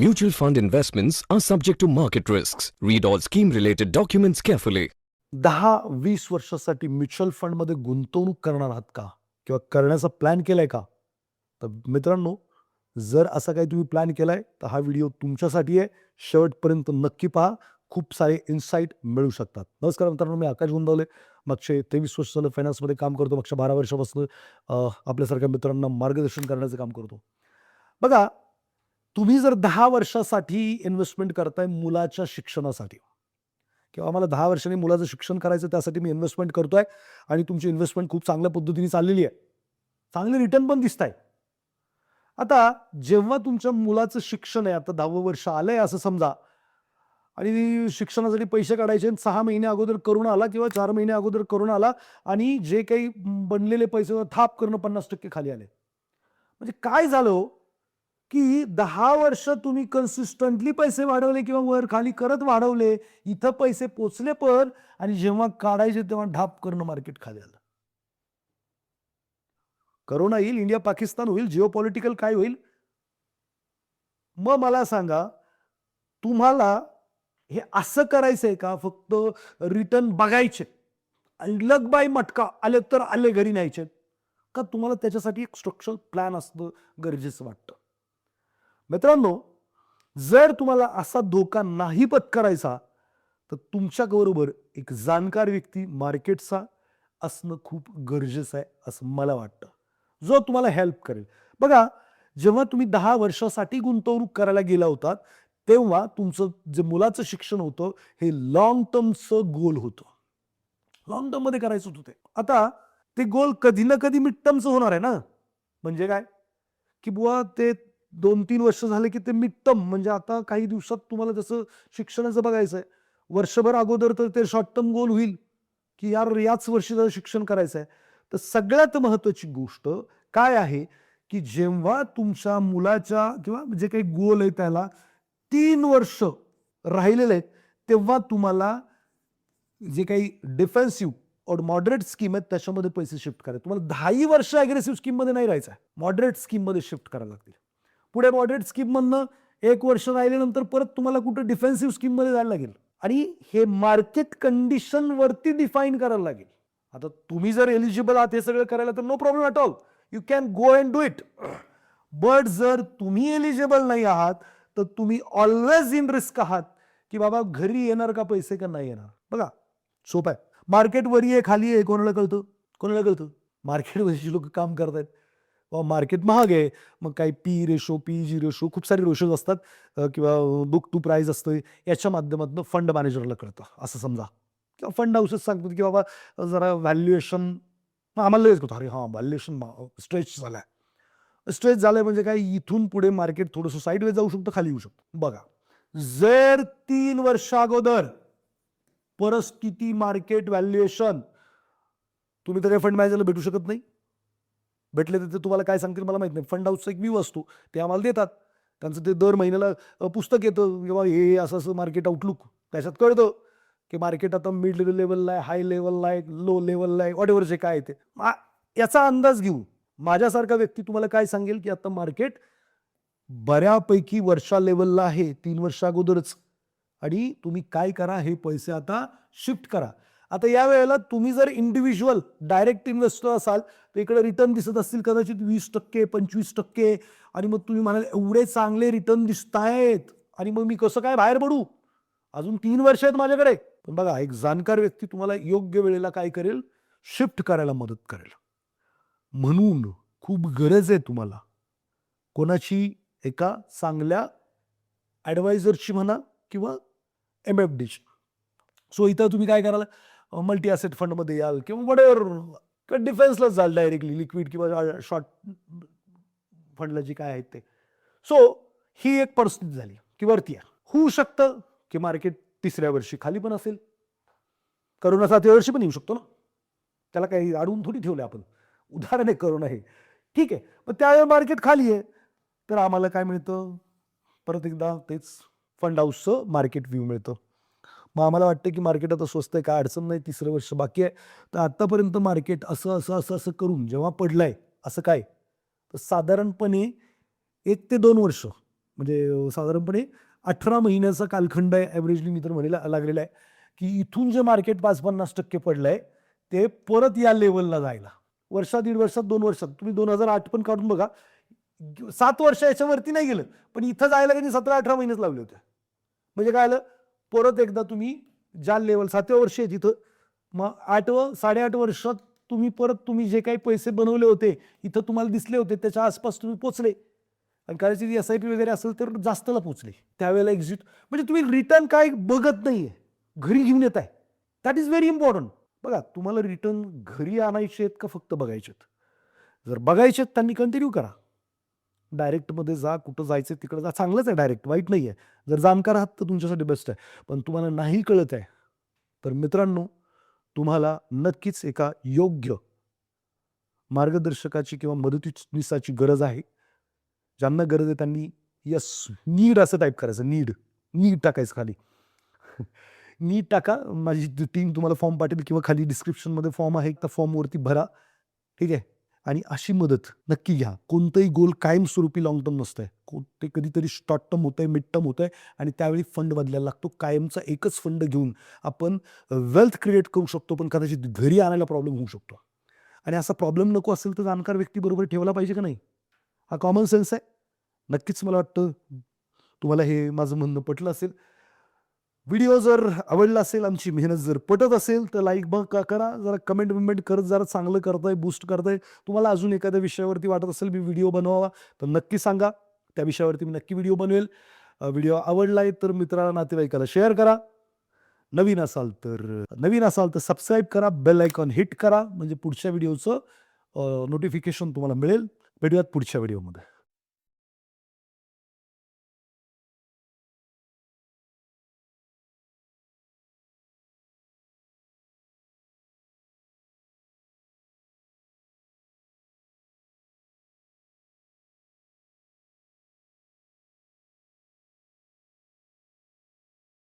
Mutual fund investments are subject to market risks. Read all scheme-related documents carefully. 10-20 वर्षासाठी mutual फंडमध्ये गुंतवणूक करणार आहात का? किंवा करण्याचा प्लॅन केलाय का? तर मित्रांनो, जर असा काही तुम्ही प्लॅन केलाय, तर हा व्हिडिओ तुमच्यासाठी आहे. शेवटपर्यंत नक्की पहा. खूप सारे इन्साईट मिळू शकतात. नमस्कार मित्रांनो, मी आकाश गोंदवले. मागचे 23 वर्ष झालं फायनान्समध्ये काम करतो. मागच्या 12 वर्षापासून आपल्यासारख्या मित्रांना मार्गदर्शन करण्याचं काम करतो. बघा, तुम्ही जर 10 वर्षासाठी इन्व्हेस्टमेंट करताय मुलाच्या शिक्षणासाठी किंवा आम्हाला 10 वर्षांनी मुलाचं शिक्षण करायचं, त्यासाठी मी इन्व्हेस्टमेंट करतोय आणि तुमची इन्व्हेस्टमेंट खूप चांगल्या पद्धतीने चाललेली आहे. चांगले रिटर्न पण दिसताय. आता जेव्हा तुमच्या मुलाचं शिक्षण आहे, आता 10वं वर्ष आलंय असं समजा, आणि शिक्षणासाठी पैसे काढायचे आणि 6 महिने अगोदर करोना आला किंवा 4 महिने अगोदर करोना आला आणि जे काही बनलेले पैसे थाप करणं 50% खाली आले. म्हणजे काय झालं हो, की 10 वर्ष तुम्ही कन्सिस्टंटली पैसे वाढवले किंवा वर खाली करत वाढवले, इथं पैसे पोचले पण, आणि जेव्हा काढायचे तेव्हा ढाप करणं मार्केट खाली आलं. करोना येईल, इंडिया पाकिस्तान होईल, जिओपॉलिटिकल काय होईल. मग मला सांगा, तुम्हाला हे असं करायचंय का फक्त रिटर्न बघायचे आणि लग बाय मटका आले तर आले, घरी न्यायचे का? तुम्हाला त्याच्यासाठी एक स्ट्रक्चरल प्लॅन असणं गरजेचं वाटतं. मित्रांनो, जर तुम्हाला असा धोका नाही पत्करायचा, तर तुमच्याबरोबर एक जाणकार व्यक्ती मार्केटचा असणं खूप गरजेचं आहे असं मला वाटतं, जो तुम्हाला हेल्प करेल. बघा, जेव्हा तुम्ही 10 वर्षासाठी गुंतवणूक करायला गेला होतात, तेव्हा तुमचं जे मुलाचं शिक्षण होतं, हे लॉंग टर्मचं गोल होतं. लॉंग टर्म मध्ये करायचं होतं ते. आता ते गोल कधी ना कधी मिड टर्मचं होणार आहे ना. म्हणजे काय, की बुवा ते 2-3 वर्ष झाले की ते मिड टर्म, म्हणजे आता काही दिवसात तुम्हाला जसं शिक्षणाचं बघायचं आहे, वर्षभर अगोदर तर ते शॉर्ट टर्म गोल होईल, की यार याच वर्षी जर शिक्षण करायचं आहे. तर सगळ्यात महत्त्वाची गोष्ट काय आहे, की जेव्हा तुमच्या मुलाच्या किंवा जे काही गोल आहे त्याला 3 वर्ष राहिलेले आहेत, तेव्हा तुम्हाला जे काही डिफेन्सिव्ह और मॉडरेट स्कीम आहेत त्याच्यामध्ये पैसे शिफ्ट करायचे. तुम्हाला 10 वर्ष अग्रेसिव्ह स्कीममध्ये नाही राहायचं आहे. मॉडरेट स्कीममध्ये शिफ्ट करायला लागतील. पुढे मॉडरेट स्कीममधनं 1 वर्ष राहिल्यानंतर परत तुम्हाला कुठे डिफेन्सिव्ह स्कीममध्ये जायला लागेल आणि हे मार्केट कंडिशन वरती डिफाईन करायला लागेल. आता तुम्ही जर एलिजिबल आहात हे सगळं करायला, तर no problem at all, you can go and do it. But जर तुम्ही एलिजिबल नाही आहात, तर तुम्ही ऑलवेज इन रिस्क आहात, की बाबा घरी येणार का पैसे का नाही येणार. बघा, सोपं आहे. मार्केट वरी आहे खाली आहे, कोणाला कळतं? कोणाला कळतं? मार्केटवरची लोक काम करतायत. मार्केट महाग आहे, मग काही पी रेशो, पीजी रेशो, खूप सारे रेशोज असतात, किंवा बुक टू प्राइस असतं. याच्या माध्यमातून फंड मॅनेजरला कळतं असं समजा, किंवा फंड हाऊसेस सांगतात की बाबा जरा व्हॅल्युएशन, आम्हाला लगेच कळतं, अरे हां व्हॅल्युएशन स्ट्रेच झालाय. स्ट्रेच झालंय म्हणजे काय, इथून पुढे मार्केट थोडंसं साईडवेज जाऊ शकतं, खाली येऊ शकतं. बघा, जर 3 वर्ष अगोदर परिस्थिती, मार्केट व्हॅल्युएशन, तुम्ही तर फंड मॅनेजरला भेटू शकत नाही. भेटले तर ते तुम्हाला काय सांगतील मला माहित नाही. फंड हाऊसचा एक व्ह्यू असतो, ते आम्हाला देतात. त्यांचं ते दर महिन्याला पुस्तक येतं, किंवा हे असं असं मार्केट आउटलुक, त्याच्यात कळतं की मार्केट आता मिड लेवलला आहे, हाय लेवलला आहे, लो लेवलला आहे, व्हॉट एव्हर जे काय आहे ते. याचा अंदाज घेऊ माझ्यासारखा व्यक्ती तुम्हाला काय सांगेल, की आता मार्केट बऱ्यापैकी वर्षा लेवलला आहे 3 वर्ष अगोदरच, आणि तुम्ही काय करा, हे पैसे आता शिफ्ट करा. आता या वेळेला तुम्ही जर इंडिव्हिज्युअल डायरेक्ट इन्व्हेस्टर असाल, तर इकडे रिटर्न दिसत असतील कदाचित 20%, 25%, आणि मग तुम्ही म्हणाल एवढे चांगले रिटर्न दिसतायत आणि मग मी कसं काय बाहेर पडू, अजून 3 वर्ष आहेत माझ्याकडे. पण बघा, एक जाणकार व्यक्ती तुम्हाला योग्य वेळेला काय करेल, शिफ्ट करायला मदत करेल. म्हणून खूप गरज आहे तुम्हाला कोणाची, एका चांगल्या ॲडवायझरची म्हणा किंवा MFDची. सो इथं तुम्ही काय कराल, मल्टी ॲसेट फंडमध्ये याल किंवा व्हॉटएव्हर, किंवा डिफेन्सलाच जाल डायरेक्टली, लिक्विड किंवा शॉर्ट फंडला जे काय आहेत ते. सो ही एक परिस्थिती झाली की वरती आहे. होऊ शकतं की मार्केट 3ऱ्या वर्षी खाली पण असेल, करोना 7व्या वर्षी पण येऊ शकतो ना, त्याला काही अडवून थोडी ठेवलं आपण. उदाहरण आहे करोना हे, ठीक आहे. पण त्यावेळेला मार्केट खाली आहे, तर आम्हाला काय मिळतं, परत एकदा तेच फंड हाऊसचं मार्केट व्ह्यू मिळतं. मग आम्हाला वाटतं की मार्केट आता स्वस्त आहे, काय अडचण नाही, 3रं वर्ष बाकी आहे. तर आतापर्यंत मार्केट असं असं असं असं करून जेव्हा पडलंय, असं काय, तर साधारणपणे 1 ते 2 वर्ष म्हणजे साधारणपणे 18 महिन्याचा कालखंड आहे ॲव्हरेजली मी तर म्हणायला लागलेला आहे, की इथून जे मार्केट 5-50% पडलंय, ते परत या लेव्हलला जायला. वर्षात, दीड वर्षात, 2 वर्षात तुम्ही 2008 पण काढून बघा. 7 वर्ष याच्यावरती नाही गेलं. पण इथं जायला त्यांनी 17-18 महिनेच लावले होते. म्हणजे काय आलं, परत एकदा तुम्ही ज्या लेव्हल 7व्या वर्षी आहे तिथं, मग 8वं 8.5 वर्षात तुम्ही जे काही पैसे बनवले होते, इथं तुम्हाला दिसले होते, त्याच्या आसपास तुम्ही पोहोचले. आणि कदाचित SIP वगैरे असेल तर जास्तला पोहोचले. त्यावेळेला एक्झिट म्हणजे तुम्ही रिटर्न काय बघत नाहीये. घरी घेऊन येताय. That is very important. बघा, तुम्हाला रिटर्न घरी आणायचे आहेत का फक्त बघायचे आहेत? जर बघायचे आहेत त्यांनी कंटिन्यू करा. डायरेक्टमध्ये जा, कुठं जायचं तिकडं जा. चांगलंच आहे डायरेक्ट, वाईट नाहीये. जर जाणकार आहात तर तुमच्यासाठी बेस्ट आहे. पण तुम्हाला नाही कळत आहे, तर मित्रांनो, तुम्हाला नक्कीच एका योग्य मार्गदर्शकाची किंवा मदतीनीसाची गरज आहे. ज्यांना गरज आहे त्यांनी येस, नीड असं टाइप करायचं. नीड टाकायचं खाली. नीड टाका. माझी टीम तुम्हाला फॉर्म पाठवेल किंवा खाली डिस्क्रिप्शनमध्ये फॉर्म आहे, त्या फॉर्मवरती भरा. ठीक आहे. आणि अशी मदत नक्की घ्या. कोणतंही गोल कायमस्वरूपी लाँग टर्म नसतंय. ते कधीतरी शॉर्ट टर्म होतंय, मिड टर्म होतंय आणि त्यावेळी फंड बदलायला लागतो. कायमचा एकच फंड घेऊन आपण वेल्थ क्रिएट करू शकतो, पण कदाचित घरी आणायला प्रॉब्लेम होऊ शकतो. आणि असा प्रॉब्लेम नको असेल तर जाणकार व्यक्ती बरोबर ठेवला पाहिजे का नाही? हा कॉमन सेन्स आहे. नक्कीच मला वाटतं तुम्हाला हे माझं म्हणणं पटलं असेल. व्हिडिओ जर आवडला असेल, आमची मेहनत जर पटत असेल तर लाईक करा. जरा कमेंट करत जरा चांगलं करताय, बूस्ट करताय. तुम्हाला अजून एखाद्या विषयावरती वाटत असेल मी व्हिडिओ बनवावा तर नक्की सांगा. त्या विषयावरती मी नक्की व्हिडिओ बनवेल. व्हिडिओ आवडलाय तर मित्राला, नातेवाईकाला शेअर करा. नवीन असाल तर सबस्क्राईब करा. बेल आयकॉन हिट करा म्हणजे पुढच्या व्हिडिओचं नोटिफिकेशन तुम्हाला मिळेल. भेटूयात पुढच्या व्हिडिओमध्ये.